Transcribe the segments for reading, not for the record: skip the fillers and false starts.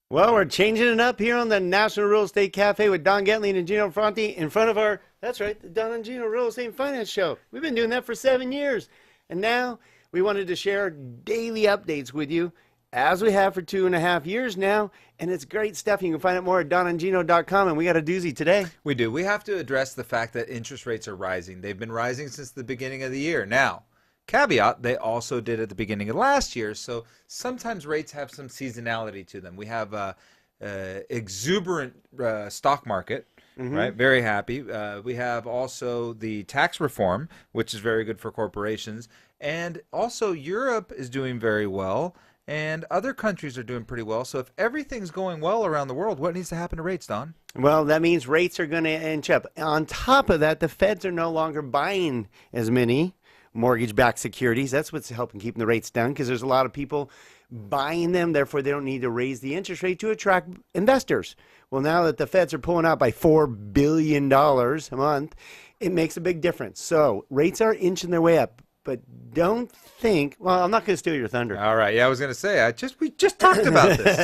Well, we're changing it up here on the National Real Estate Cafe with Don Gatling and Gino Fronti in front of our, that's right, the Don and Gino Real Estate and Finance Show. We've been doing that for 7 years. And now we wanted to share daily updates with you as we have for 2.5 years now. And it's great stuff. You can find out more at donandgino.com. And we got a doozy today. We do. We have to address the fact that interest rates are rising. They've been rising since the beginning of the year. Now, caveat, they also did at the beginning of last year, so sometimes rates have some seasonality to them. We have a exuberant stock market, right? Very happy. We have also the tax reform, which is very good for corporations, and also Europe is doing very well, and other countries are doing pretty well. So if everything's going well around the world, what needs to happen to rates, Don? Well, that means rates are going to inch up. On top of that, the feds are no longer buying as many mortgage-backed securities. That's what's helping keeping the rates down, because there's a lot of people buying them. Therefore, they don't need to raise the interest rate to attract investors. Well, now that the feds are pulling out by $4 billion a month, it makes a big difference. So rates are inching their way up. But don't think, well, I'm not going to steal your thunder. All right. Yeah, I was going to say, we just talked about this.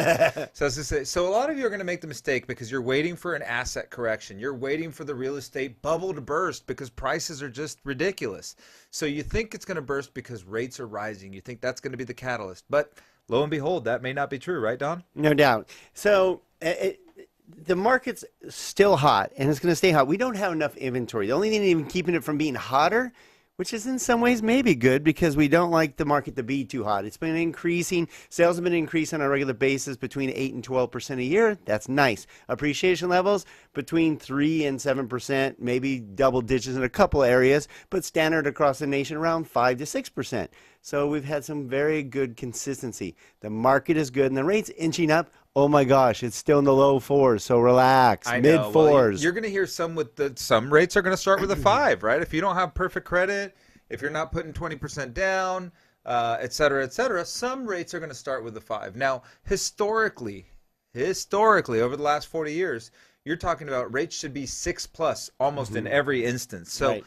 So I was going to say, so a lot of you are going to make the mistake because you're waiting for an asset correction. You're waiting for the real estate bubble to burst because prices are just ridiculous. So you think it's going to burst because rates are rising. You think that's going to be the catalyst. But lo and behold, that may not be true, right, Don? No doubt. So the market's still hot, and it's going to stay hot. We don't have enough inventory. The only thing even keeping it from being hotter, which is in some ways maybe good, because we don't like the market to be too hot. It's been increasing. Sales have been increasing on a regular basis between 8 and 12% a year. That's nice. Appreciation levels between 3 and 7%, maybe double digits in a couple areas, but standard across the nation around 5 to 6%. So we've had some very good consistency. The market is good, and the rate's inching up. Oh my gosh, it's still in the low fours, so relax. Mid fours. Well, you're going to hear some rates are going to start with a 5, right? If you don't have perfect credit, if you're not putting 20% down, et cetera, some rates are going to start with a 5. Now, historically, over the last 40 years, you're talking about rates should be 6 plus almost in every instance. So. Right.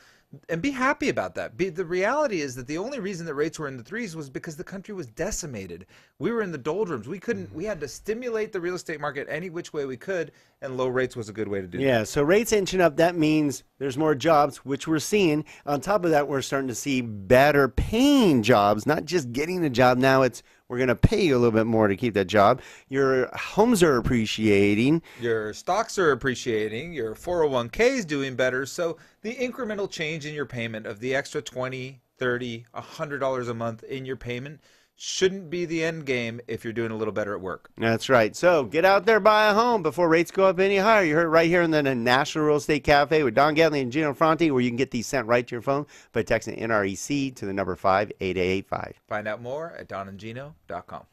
And be happy about that. The reality is that the only reason that rates were in the 3s was because the country was decimated. We were in the doldrums. We had to stimulate the real estate market any which way we could, and low rates was a good way to do that. Yeah, so rates inching up, that means there's more jobs, which we're seeing. On top of that, we're starting to see better paying jobs, not just getting a job. Now we're going to pay you a little bit more to keep that job. Your homes are appreciating. Your stocks are appreciating. Your 401k is doing better. So the incremental change in your payment of the extra $20, $30, $100 a month in your payment shouldn't be the end game if you're doing a little better at work. That's right. So get out there, buy a home before rates go up any higher. You heard it right here in the National Real Estate Cafe with Don Gatling and Gino Fronti, where you can get these sent right to your phone by texting NREC to the number 58885. Find out more at donandgino.com.